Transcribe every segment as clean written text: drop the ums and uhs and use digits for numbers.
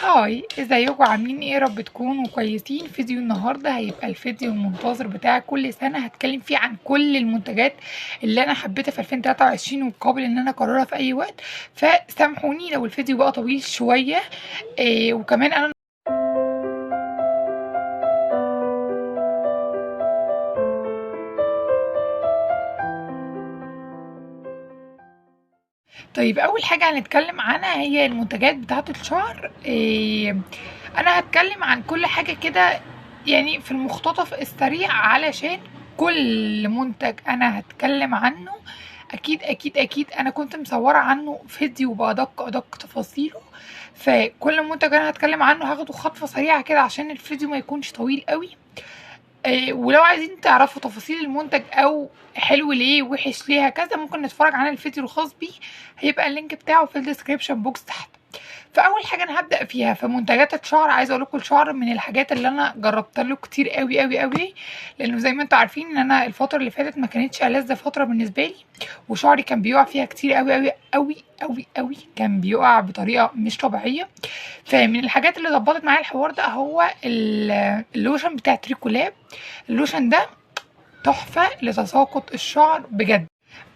هاي، ازيكم عاملين ايه؟ رب تكونوا كويسين. فيديو النهارده هيبقى الفيديو المنتظر بتاع كل سنه، هتكلم فيه عن كل المنتجات اللي انا حبيتها في 2023 وقابل ان انا اكررها في اي وقت. فسامحوني لو الفيديو بقى طويل شويه. وكمان انا طيب، اول حاجه هنتكلم عنها هي المنتجات بتاعه الشعر. انا هتكلم عن كل حاجه كده، يعني في المختطف السريع، علشان كل منتج انا هتكلم عنه اكيد اكيد اكيد انا كنت مصوره عنه فيديو بادق ادق تفاصيله. فكل منتج انا هتكلم عنه هاخده خطفه سريعه كده عشان الفيديو ما يكونش طويل قوي. ولو عايزين تعرفوا تفاصيل المنتج او حلو ليه وحش ليه هكذا، ممكن نتفرج على الفيديو الخاص بيه، هيبقى اللينك بتاعه في الديسكريبشن بوكس تحت. فاول حاجه انا هبدا فيها في منتجات الشعر، عايزه اقول لكم الشعر من الحاجات اللي انا جربت له كتير قوي قوي قوي، لانه زي ما انتم عارفين ان انا الفتره اللي فاتت ما كانتش ألذ فتره بالنسبه لي، وشعري كان بيقع فيها كتير قوي قوي قوي قوي قوي، كان بيقع بطريقه مش طبيعيه. فمن الحاجات اللي ظبطت معايا الحوار ده هو اللوشن بتاع تريكولاب. اللوشن ده تحفه لتساقط الشعر بجد.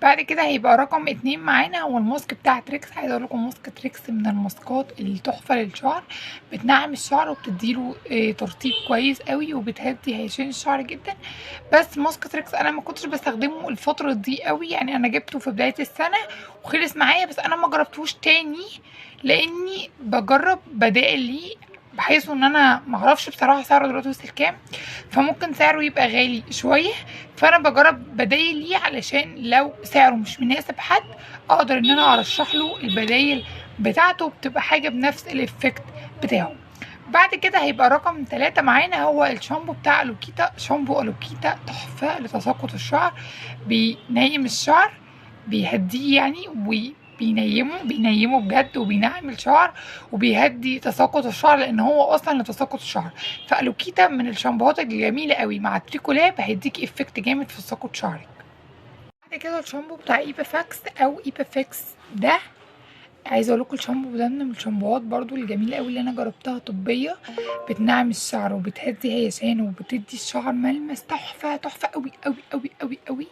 بعد كده هيبقى رقم 2 معانا هو الماسك بتاع تريكس. عايزه اقول لكم ماسك تريكس من الماسكات التحفه للشعر، بتنعم الشعر وبتديله ترطيب كويس قوي وبتهدي هيشان الشعر جدا. بس ماسك تريكس انا ما كنتش بستخدمه الفتره دي قوي، يعني انا جبته في بدايه السنه وخلص معايا، بس انا ما جربتوش تاني لاني بجرب بدائل ليه، بحيث ان انا معرفش بصراحه سعره دلوقتي وصل كام، فممكن سعره يبقى غالي شويه. فانا بجرب بدايل ليه علشان لو سعره مش مناسب حد اقدر ان انا ارشح له البدايل بتاعته، بتبقى حاجه بنفس الافكت بتاعه. بعد كده هيبقى رقم 3 معانا هو الشامبو بتاع الوكيتا. شامبو الوكيتا تحفه لتساقط الشعر، بينيم الشعر، بيهديه يعني، بينيمه بجد، وبينعم الشعر وبيهدي تساقط الشعر، لان هو اصلا لتساقط الشعر. فالوكيتا من الشامبوهات الجميله قوي، مع التريكولاب هيديك افكت جامد في تساقط شعرك. بعد كده الشامبو بتاع ايبا فاكس او ايبا فيكس ده، عايزه اقول لكم الشامبو ده من الشامبوهات برضو الجميله قوي اللي انا جربتها، طبيه، بتنعم الشعر وبتهدي هيشان وبتدي الشعر ملمس تحفه تحفه قوي قوي قوي قوي قوي.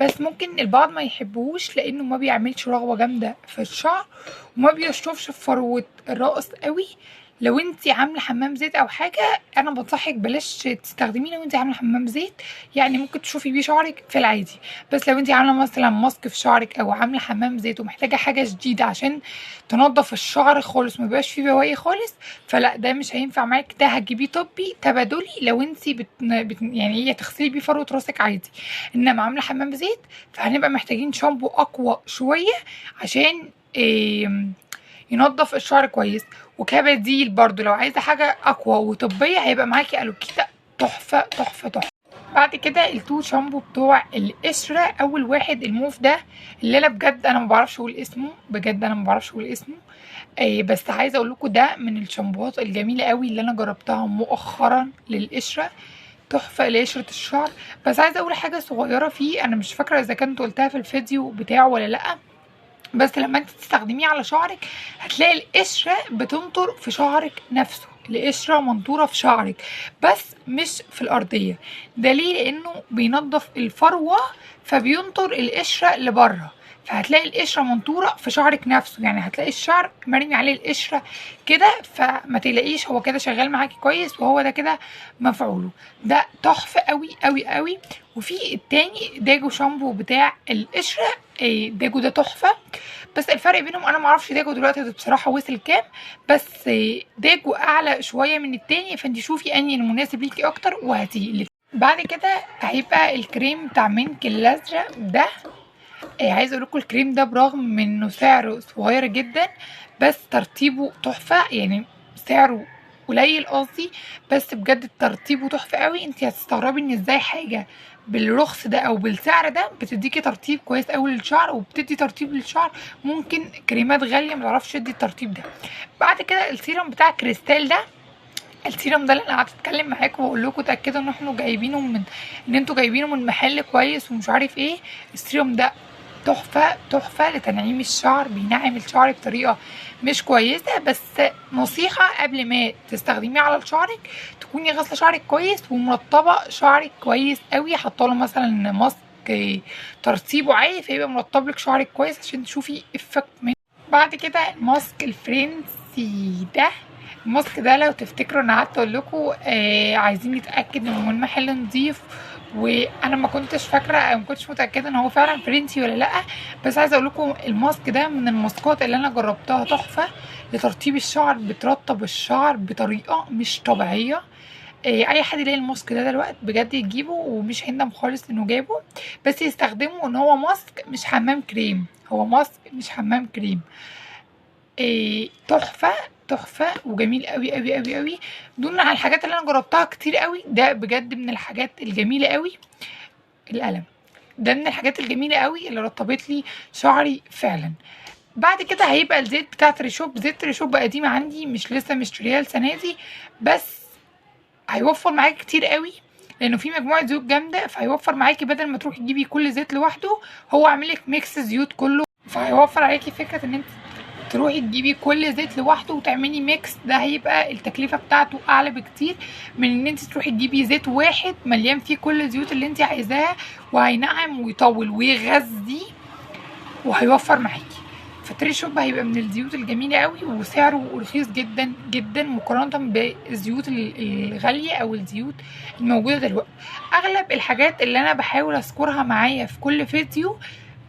بس ممكن البعض ما يحبوش لانه ما بيعملش رغوه جامده في الشعر وما بيشطفش في فروه الراس قوي. لو انت عامله حمام زيت او حاجه، انا بنصحك بلاش تستخدميه لو انت عامله حمام زيت، يعني ممكن تشوفي بيه شعرك في العادي. بس لو انت عامله مثلا ماسك في شعرك او عامله حمام زيت ومحتاجه حاجه جديده عشان تنضف الشعر خالص ميبقاش فيه بواقي خالص، فلا ده مش هينفع معاك، ده هتجيبيه طبي تبادلي لو انت يعني هي تغسلي بيه فروه راسك عادي. انما عامله حمام زيت فهنبقى محتاجين شامبو اقوى شويه عشان ينضف الشعر كويس. وكبديل برضو لو عايزه حاجه اقوى وطبيه هيبقى معاكي الوكيتا، تحفه تحفه تحفه. بعد كده التو شامبو بتوع القشره. اول واحد الموف ده، اللي انا بجد انا ما بعرفش اقول اسمه، بجد انا ما بعرفش اقول اسمه. بس عايزه اقول لكم ده من الشامبوهات الجميله قوي اللي انا جربتها مؤخرا للقشره، تحفه لقشره الشعر. بس عايزه اقول حاجه صغيره فيه، انا مش فاكره اذا كنت قلتها في الفيديو بتاعه ولا لا، بس لما انت تستخدميه على شعرك هتلاقي القشره بتنطر في شعرك نفسه، القشره منطوره في شعرك بس مش في الارضيه. ده ليه؟ لانه بينظف الفروه فبينطر القشره لبره، فهتلاقي القشره منطوره في شعرك نفسه، يعني هتلاقي الشعر مرمي عليه القشره كده. فما تلاقيش، هو كده شغال معاكي كويس وهو ده كده مفعوله. ده تحفه قوي قوي قوي. وفي التاني داجو شامبو بتاع القشره، داجو ده تحفه، بس الفرق بينهم انا معرفش داجو دلوقتي بصراحه وصل كام، بس داجو اعلى شويه من التاني، فانت شوفي انهي المناسب ليكي اكتر وهاتيه. بعد كده هيبقى الكريم بتاع منك الازرق ده. عايزه اقول لكم الكريم ده برغم من انه سعره صغير جدا بس ترطيبه تحفه، يعني سعره قليل قصدي، بس بجد ترطيبه تحفه قوي. انت هتستغربي ان ازاي حاجه بالرخص ده او بالسعر ده بتديكي ترطيب كويس قوي للشعر، وبتدي ترطيب للشعر ممكن كريمات غاليه ما تعرفش تدي الترطيب ده. بعد كده السيرم بتاع كريستال ده. السيرم ده اللي انا قعدت اتكلم معاكم واقول لكم اتاكدوا ان احنا جايبينه من، ان انتوا جايبينه من محل كويس ومش عارف ايه. السيرم ده تحفه تحفه لتنعيم الشعر، بينعم الشعر بطريقه مش كويسه. بس نصيحه قبل ما تستخدميه على شعرك تكوني غاسله شعرك كويس ومرطبه شعرك كويس قوي، حاطه مثلا ماسك ترطيبه عالي فيبقى مرطب لك شعرك كويس عشان تشوفي افكت منه. بعد كده الماسك الفرنسي ده، الماسك ده لو تفتكروا انا قعدت اقول لكم عايزين نتاكد انه من محل نظيف، وانا ما كنتش فاكره او ما كنتش متاكده ان هو فعلا فرنسي ولا لا. بس عايزه اقول لكم الماسك ده من الماسكات اللي انا جربتها تحفه لترطيب الشعر، بترطب الشعر بطريقه مش طبيعيه. اي حد يلاقي الماسك ده دلوقتي بجد يجيبه ومش هيندم خالص انه جابه، بس يستخدمه ان هو ماسك مش حمام كريم، هو ماسك مش حمام كريم. تحفه تحفه وجميل قوي قوي قوي قوي. دون على الحاجات اللي انا جربتها كتير قوي، ده بجد من الحاجات الجميله قوي. القلم ده من الحاجات الجميله قوي اللي رطبت لي شعري فعلا. بعد كده هيبقى الزيت بتاع تريشوب، زيت تريشوب قديمه عندي مش لسه مشتريها السنه دي، بس هيوفر معاكي كتير قوي لانه في مجموعه زيوت جامده، فهيوفر معاكي بدل ما تروحي تجيبي كل زيت لوحده هو عاملك ميكس زيوت كله، فهيوفر عليكي فكره ان انت تروحي تجيبي كل زيت لوحده وتعملي ميكس. ده هيبقى التكلفه بتاعته اعلى بكتير من ان انت تروحي تجيبي زيت واحد مليان فيه كل الزيوت اللي انت عايزاها، وهينعم ويطول ويغذي وهيوفر معاكي. فتريشوب هيبقى من الزيوت الجميله قوي وسعره رخيص جدا جدا مقارنه بالزيوت الغاليه او الزيوت الموجوده دلوقتي. اغلب الحاجات اللي انا بحاول اذكرها معايا في كل فيديو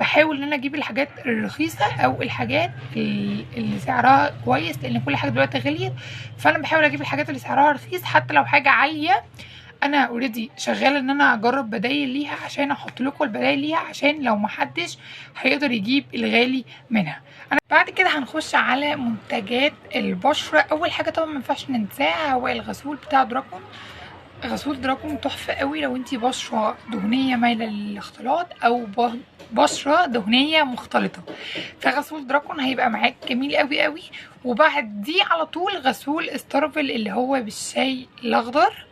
بحاول ان انا اجيب الحاجات الرخيصه او الحاجات اللي سعرها كويس، لان كل حاجه دلوقتي غليت، فانا بحاول اجيب الحاجات اللي سعرها رخيص. حتى لو حاجه عاليه انا اوريدي شغاله ان انا اجرب بدايل ليها عشان احط لكم البدايل ليها، عشان لو محدش هيقدر يجيب الغالي منها. انا بعد كده هنخش على منتجات البشره. اول حاجه طبعا ما ينفعش ننساها هو الغسول بتاع دراكون. غسول دراكون تحفه قوي لو انتي بشره دهنيه مايله للاختلاط او بشره دهنيه مختلطه، فغسول دراكون هيبقى معاك جميل قوي قوي. وبعد دي على طول غسول استرفل اللي هو بالشاي الاخضر،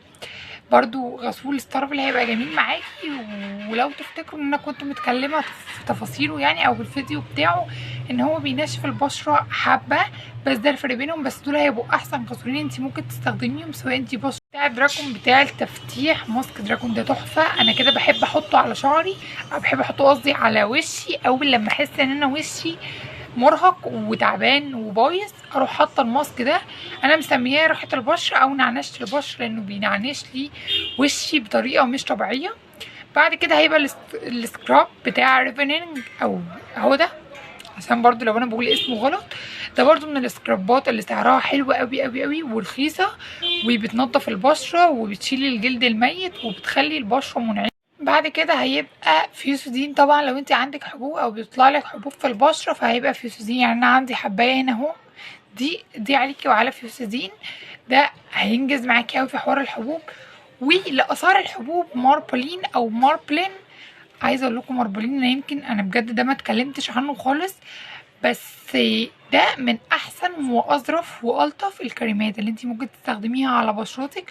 برضو غسول ستارفل هيبقى جميل معاكي. ولو تفتكروا ان انا كنت متكلمه في تفاصيله يعني او في الفيديو بتاعه ان هو بينشف البشره حبه، بس ده الفرق بينهم. بس دول هيبقوا احسن غسولين انت ممكن تستخدميهم سواء انت بشره. بتاع دراكون بتاع التفتيح ماسك دراكون ده تحفه، انا كده بحب احطه على شعري او بحب احطه قصدي على وشي اول لما احس ان انا وشي مرهق وتعبان وبايظ اروح حاطه الماسك ده. انا مسمياه راحه البشره او نعنشه البشره لانه بينعنش لي وشي بطريقه مش طبيعيه. بعد كده هيبقى السكراب بتاع ريفنينج او اهو ده، عشان برضو لو انا بقول اسمه غلط. ده برضو من السكرابات اللي سعرها حلو قوي قوي قوي ورخيصه، وبتنضف البشره وبتشيل الجلد الميت وبتخلي البشره منعشه. بعد كده هيبقى فيوسودين. طبعا لو انت عندك حبوب او بيطلع لك حبوب في البشره فهيبقى فيوسودين. يعني انا عندي حبايه هنا اهو، دي عليكي وعلى فيوسودين، ده هينجز معاكي قوي في حوار الحبوب. ولاثار الحبوب ماربلين او ماربلين. عايزه اقول لكم ماربلين انا يمكن انا بجد ده ما اتكلمتش عنه خالص، بس ده من احسن واظرف والطف الكريمات اللي انت ممكن تستخدميها على بشرتك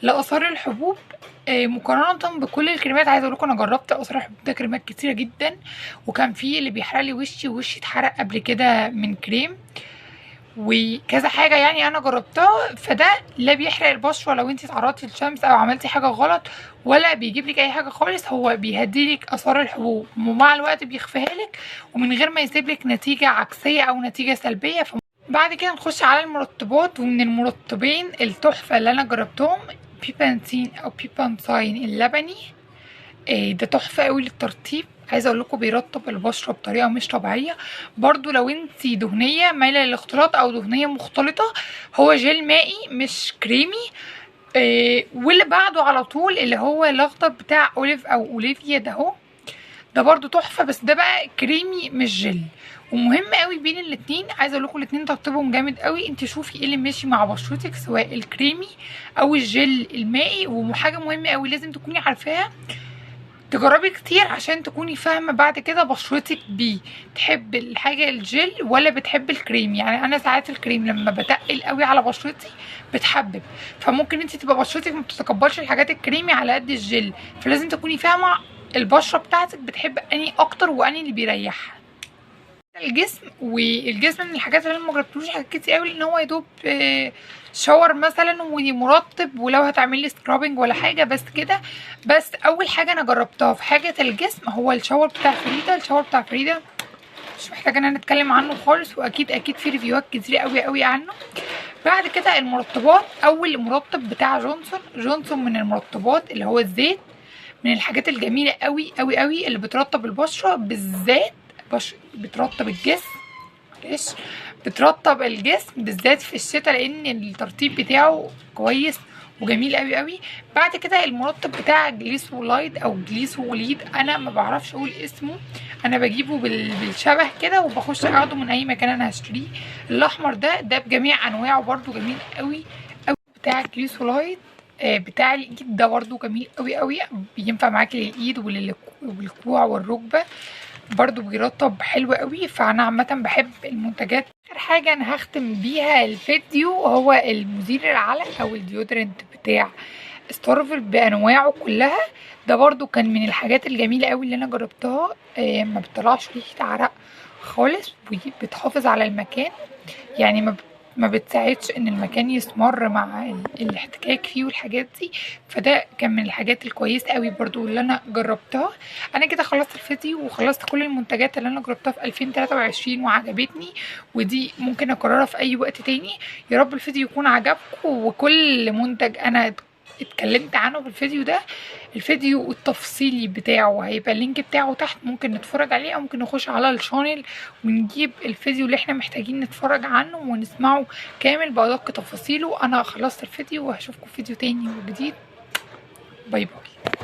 لاثار الحبوب مقارنه بكل الكريمات. عايزه اقول لكم انا جربت اثار الحبوب ده كريمات كتيره جدا، وكان في اللي بيحرق لي وشي اتحرق قبل كده من كريم وكذا حاجه يعني انا جربتها. فده لا بيحرق البشره لو انت تعرضتي للشمس او عملتي حاجه غلط، ولا بيجيب لك اي حاجه خالص. هو بيهدي لك اثار الحبوب ومع الوقت بيخفيها لك ومن غير ما يسيب لك نتيجه عكسيه او نتيجه سلبيه. بعد كده نخش على المرطبات. ومن المرطبين التحفه اللي انا جربتهم بيبانسين او بيبانساين اللبني. ده تحفه قوي للترطيب. عايزه اقول لكم بيرطب البشره بطريقه مش طبيعيه. برضو لو انت دهنيه مايله للاختلاط او دهنيه مختلطه هو جيل مائي مش كريمي. واللي بعده على طول اللي هو الاخضر بتاع اوليف او اوليفيا ده اهو، ده برضو تحفه بس ده بقى كريمي مش جل. ومهم قوي بين الاتنين، عايزه اقول لكم الاتنين ترطيبهم جامد قوي. انت شوفي ايه اللي ماشي مع بشرتك سواء الكريمي او الجل المائي. وحاجه مهمه قوي لازم تكوني عارفاها تجربي كتير عشان تكوني فاهمه بعد كده بشرتك بتحب الحاجه الجل ولا بتحب الكريم. يعني انا ساعات الكريم لما بتقل قوي على بشرتي بتحبب، فممكن انت تبقى بشرتك ما بتتقبلش الحاجات الكريمي على قد الجل، فلازم تكوني فاهمه البشره بتاعتك بتحب اني اكتر واني اللي بيريحها. والجسم من الحاجات اللي انا ما جربتلوش حاجات كتير قوي، ان هو يدوب شاور مثلا ومرطب، ولو هتعملي سكرابنج ولا حاجه بس كده. بس اول حاجه انا جربتها في حاجه الجسم هو الشاور بتاع فريده. الشاور بتاع فريده مش محتاجه ان انا اتكلم عنه خالص، واكيد في ريفيوهات كتير قوي عنه. بعد كده المرطبات، اول مرطب بتاع جونسون من المرطبات اللي هو الزيت، من الحاجات الجميله قوي اللي بترطب البشره بالذات. بترطب الجسم، معلش، بترطب الجسم بالذات في الشتاء، لان الترطيب بتاعه كويس وجميل قوي. بعد كده المرطب بتاع جليسولايد او جليسوليد، انا ما بعرفش اقول اسمه، انا بجيبه بالشبه كده وبخش اخده من اي مكان انا هشتريه. الاحمر ده بجميع انواعه برده جميل قوي. بتاع جليسولايد بتاع الايد ده برده جميل قوي، بينفع معاكي للايد والكوع والركبه، برضو بيرطب حلو قوي. فانا عامه بحب المنتجات. اخر حاجه انا هختم بيها الفيديو هو المزيل العلق او الديودرنت بتاع ستارفل بانواعه كلها. ده برضو كان من الحاجات الجميله قوي اللي انا جربتها. ما بتطلعش ريحه عرق خالص، وبتحافظ على المكان، يعني ما بتساعدش ان المكان يسمر مع الاحتكاك فيه والحاجات دي. فده كان من الحاجات الكويسه قوي برضو اللي انا جربتها. انا كده خلصت الفيديو وخلصت كل المنتجات اللي انا جربتها في 2023 وعجبتني، ودي ممكن اكررها في اي وقت تاني. يا رب الفيديو يكون عجبكم، وكل منتج انا اتكلمت عنه في الفيديو ده، الفيديو التفصيلي بتاعه هيبقى اللينك بتاعه تحت، ممكن نتفرج عليه او ممكن نخش على الشانل ونجيب الفيديو اللي احنا محتاجين نتفرج عنه ونسمعه كامل بأدق تفاصيله. انا خلصت الفيديو وهشوفكم فيديو تاني وجديد. باي باي.